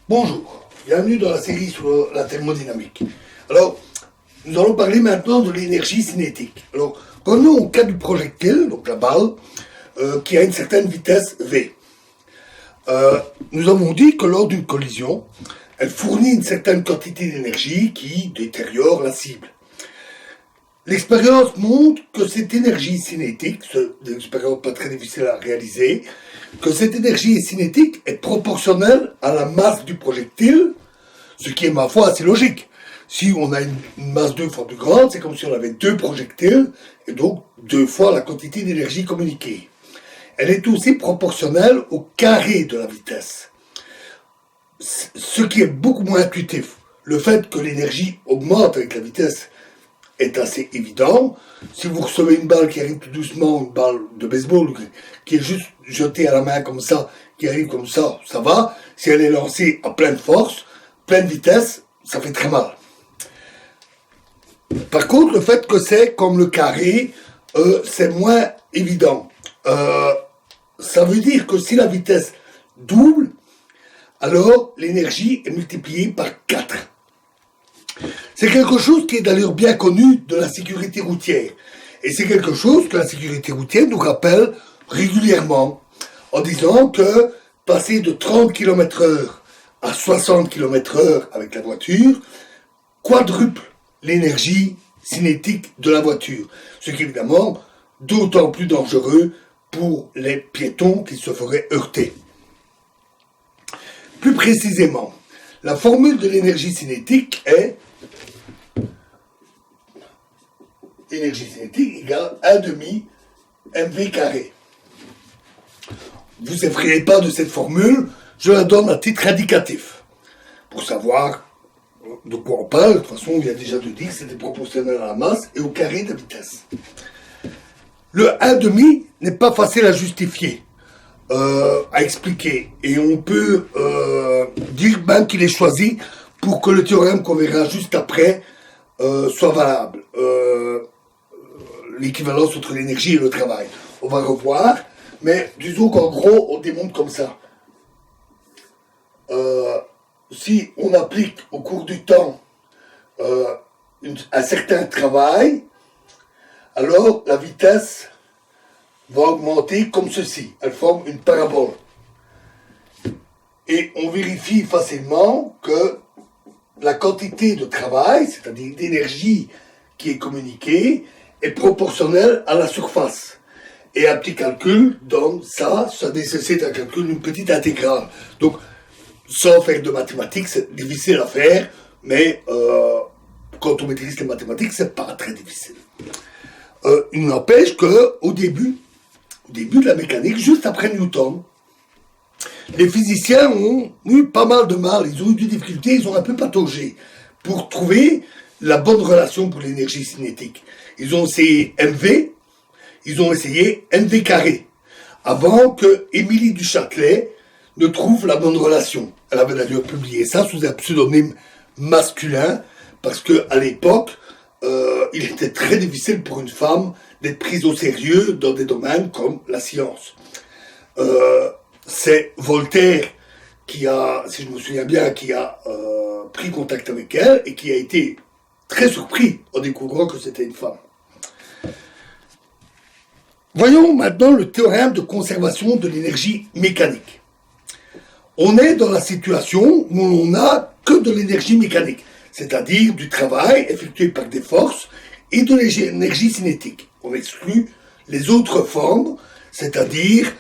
Bonjour, bienvenue dans la série sur la thermodynamique. Alors, nous allons parler maintenant de l'énergie cinétique. Alors, revenons au cas du projectile, donc la balle, qui a une certaine vitesse V. Nous avons dit que lors d'une collision, elle fournit une certaine quantité d'énergie qui détériore la cible. L'expérience montre que cette énergie cinétique, c'est une expérience pas très difficile à réaliser, que cette énergie cinétique est proportionnelle à la masse du projectile, ce qui est ma foi assez logique. Si on a une masse 2 fois plus grande, c'est comme si on avait 2 projectiles, et donc 2 fois la quantité d'énergie communiquée. Elle est aussi proportionnelle au carré de la vitesse, ce qui est beaucoup moins intuitif. Le fait que l'énergie augmente avec la vitesse est assez évident. Si vous recevez une balle qui arrive tout doucement, une balle de baseball qui est juste jetée à la main comme ça, qui arrive comme ça, ça va. Si elle est lancée à pleine force, pleine vitesse, ça fait très mal. Par contre, le fait que c'est comme le carré, c'est moins évident. Ça veut dire que si la vitesse double, alors l'énergie est multipliée par 4. C'est quelque chose qui est d'ailleurs bien connu de la sécurité routière. Et c'est quelque chose que la sécurité routière nous rappelle régulièrement, en disant que passer de 30 km/h à 60 km/h avec la voiture quadruple l'énergie cinétique de la voiture. Ce qui est évidemment d'autant plus dangereux pour les piétons qui se feraient heurter. Plus précisément, la formule de l'énergie cinétique est énergie cinétique égale 1/2 mv carré. Vous effrayez pas de cette formule, je la donne à titre indicatif. Pour savoir de quoi on parle, de toute façon, il y a déjà de dire que c'était proportionnel à la masse et au carré de la vitesse. Le 1/2 n'est pas facile à justifier, à expliquer. Et on peut dire même qu'il est choisi pour que le théorème qu'on verra juste après soit valable. L'équivalence entre l'énergie et le travail. On va revoir, mais disons qu'en gros, on démontre comme ça. Si on applique au cours du temps un certain travail, alors la vitesse va augmenter comme ceci. Elle forme une parabole. Et on vérifie facilement que la quantité de travail, c'est-à-dire d'énergie qui est communiquée, est proportionnelle à la surface. Et un petit calcul donne ça nécessite un calcul d'une petite intégrale. Donc, sans faire de mathématiques, c'est difficile à faire, mais quand on maîtrise les mathématiques, c'est pas très difficile. Il n'empêche qu'au début de la mécanique, juste après Newton, les physiciens ont eu pas mal de mal, ils ont eu des difficultés, ils ont un peu pataugé pour trouver la bonne relation pour l'énergie cinétique. Ils ont essayé MV, ils ont essayé NV carré, avant que Émilie du Châtelet ne trouve la bonne relation. Elle avait d'ailleurs publié ça sous un pseudonyme masculin, parce qu'à l'époque, il était très difficile pour une femme d'être prise au sérieux dans des domaines comme la science. C'est Voltaire qui a, si je me souviens bien, qui a pris contact avec elle et qui a été très surpris en découvrant que c'était une femme. Voyons maintenant le théorème de conservation de l'énergie mécanique. On est dans la situation où on n'a que de l'énergie mécanique, c'est-à-dire du travail effectué par des forces et de l'énergie cinétique. On exclut les autres formes, c'est-à-dire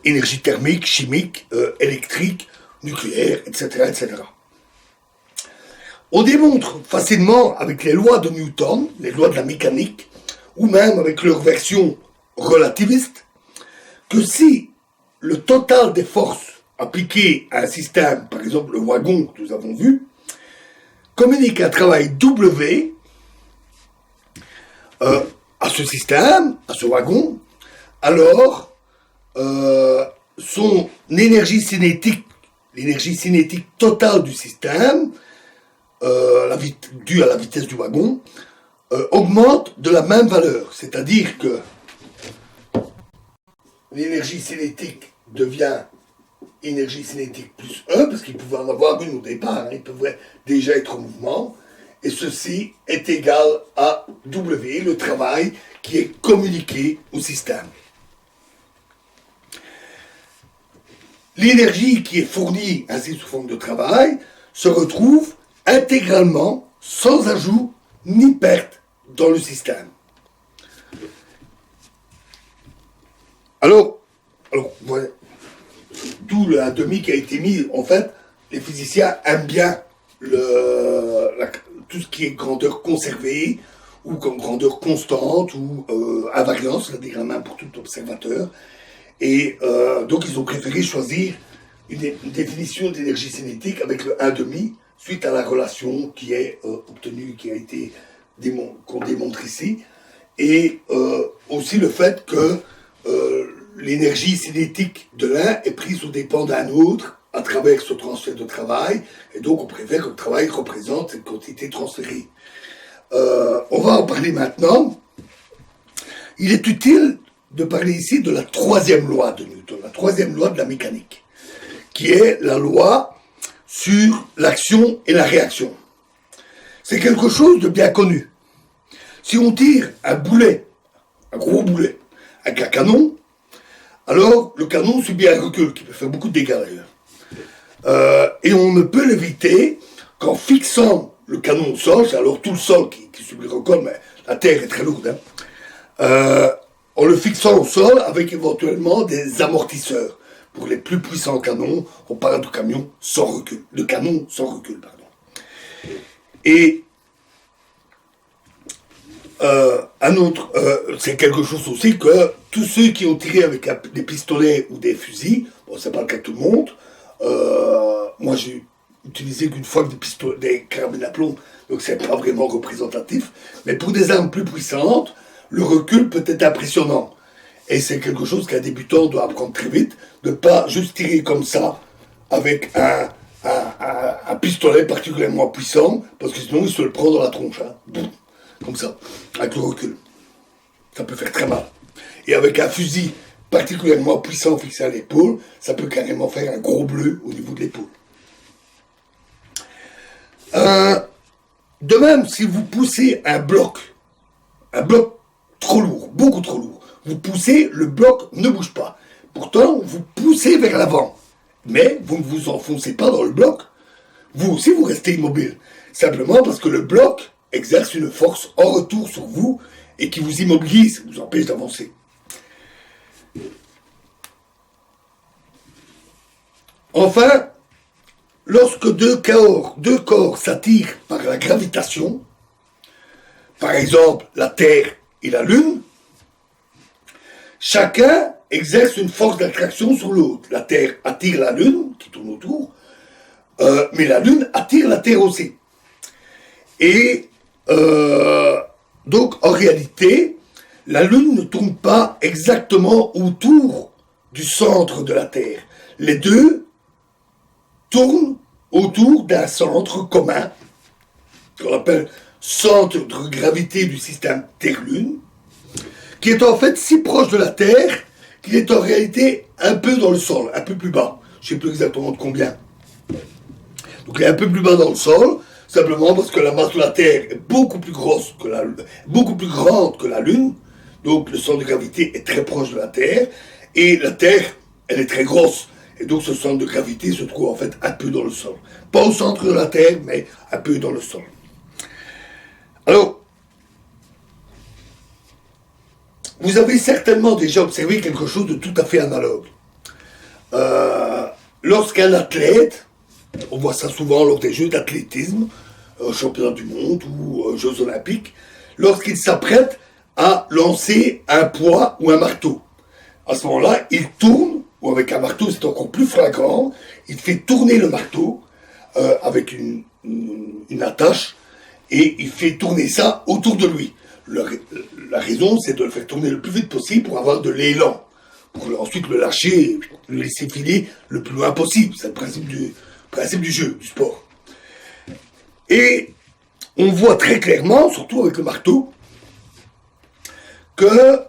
énergie thermique, chimique, électrique, nucléaire, etc., etc. On démontre facilement avec les lois de Newton, les lois de la mécanique, ou même avec leur version relativiste, que si le total des forces appliquées à un système, par exemple le wagon que nous avons vu, communique un travail W à ce système, à ce wagon, alors son énergie cinétique, l'énergie cinétique totale du système, due à la vitesse du wagon, augmente de la même valeur. C'est-à-dire que l'énergie cinétique devient énergie cinétique plus 1, parce qu'il pouvait en avoir une au départ, il pouvait déjà être en mouvement, et ceci est égal à W, le travail qui est communiqué au système. L'énergie qui est fournie ainsi sous forme de travail se retrouve intégralement, sans ajout ni perte, dans le système. Alors voilà, d'où le 1,5 qui a été mis. En fait, les physiciens aiment bien tout ce qui est grandeur conservée, ou comme grandeur constante, ou invariance, c'est-à-dire la main pour tout observateur. Et donc ils ont préféré choisir une définition d'énergie cinétique avec le 1,5, suite à la relation qui est obtenue, qui a été qu'on démontre ici, et aussi le fait que l'énergie cinétique de l'un est prise aux dépens d'un autre à travers ce transfert de travail, et donc on préfère que le travail représente cette quantité transférée. On va en parler maintenant. Il est utile de parler ici de la troisième loi de Newton, la troisième loi de la mécanique, qui est la loi sur l'action et la réaction. C'est quelque chose de bien connu. Si on tire un boulet, un gros boulet, avec un canon, alors le canon subit un recul qui peut faire beaucoup de dégâts d'ailleurs. Et on ne peut l'éviter qu'en fixant le canon au sol, c'est alors tout le sol qui subit le recul, mais la terre est très lourde, en le fixant au sol avec éventuellement des amortisseurs. Pour les plus puissants canons, on parle de canon sans recul. Et c'est quelque chose aussi que tous ceux qui ont tiré avec des pistolets ou des fusils, bon, c'est pas le cas de tout le monde. Moi, j'ai utilisé qu'une fois des carabines à plomb, donc c'est pas vraiment représentatif. Mais pour des armes plus puissantes, le recul peut être impressionnant. Et c'est quelque chose qu'un débutant doit apprendre très vite, de ne pas juste tirer comme ça, avec un pistolet particulièrement puissant, parce que sinon il se le prend dans la tronche, comme ça, avec le recul. Ça peut faire très mal. Et avec un fusil particulièrement puissant fixé à l'épaule, ça peut carrément faire un gros bleu au niveau de l'épaule. De même, si vous poussez un bloc trop lourd, beaucoup trop lourd, vous poussez, le bloc ne bouge pas. Pourtant, vous poussez vers l'avant. Mais vous ne vous enfoncez pas dans le bloc. Vous aussi, vous restez immobile. Simplement parce que le bloc exerce une force en retour sur vous et qui vous immobilise, vous empêche d'avancer. Enfin, lorsque deux corps s'attirent par la gravitation, par exemple la Terre et la Lune, chacun exerce une force d'attraction sur l'autre. La Terre attire la Lune, qui tourne autour, mais la Lune attire la Terre aussi. Et donc, en réalité, la Lune ne tourne pas exactement autour du centre de la Terre. Les deux tournent autour d'un centre commun, qu'on appelle centre de gravité du système Terre-Lune, qui est en fait si proche de la Terre qu'il est en réalité un peu dans le sol, un peu plus bas. Je ne sais plus exactement de combien. Donc il est un peu plus bas dans le sol, simplement parce que la masse de la Terre est beaucoup plus grande que la Lune. Donc le centre de gravité est très proche de la Terre, et la Terre, elle est très grosse. Et donc ce centre de gravité se trouve en fait un peu dans le sol. Pas au centre de la Terre, mais un peu dans le sol. Alors, vous avez certainement déjà observé quelque chose de tout à fait analogue. Lorsqu'un athlète, on voit ça souvent lors des Jeux d'athlétisme, championnat du monde ou Jeux olympiques, lorsqu'il s'apprête à lancer un poids ou un marteau. À ce moment-là, il tourne, ou avec un marteau c'est encore plus flagrant, il fait tourner le marteau avec une attache, et il fait tourner ça autour de lui. La raison, c'est de le faire tourner le plus vite possible pour avoir de l'élan, pour ensuite le lâcher, le laisser filer le plus loin possible. C'est le principe du jeu, du sport. Et on voit très clairement, surtout avec le marteau, que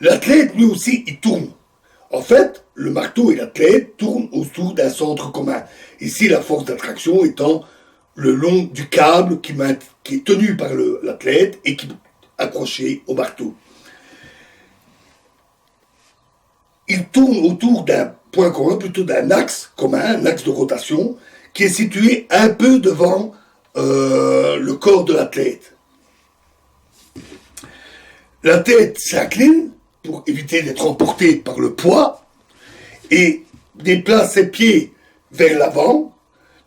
l'athlète, lui aussi, il tourne. En fait, le marteau et l'athlète tournent autour d'un centre commun. Ici, la force d'attraction étant le long du câble qui est tenu par l'athlète et qui est accroché au marteau. Il tourne autour d'un point commun, plutôt d'un axe commun, un axe de rotation, qui est situé un peu devant le corps de l'athlète. L'athlète s'incline pour éviter d'être emporté par le poids et déplace ses pieds vers l'avant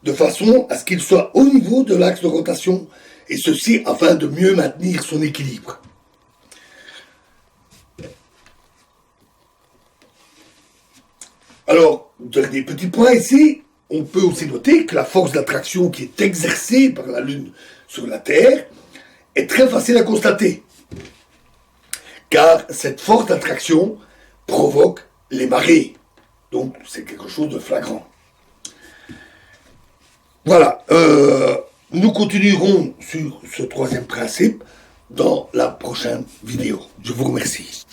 de façon à ce qu'il soit au niveau de l'axe de rotation, et ceci afin de mieux maintenir son équilibre. Alors, dernier petit point ici, on peut aussi noter que la force d'attraction qui est exercée par la Lune sur la Terre est très facile à constater, car cette force d'attraction provoque les marées. Donc c'est quelque chose de flagrant. Voilà, nous continuerons sur ce troisième principe dans la prochaine vidéo. Je vous remercie.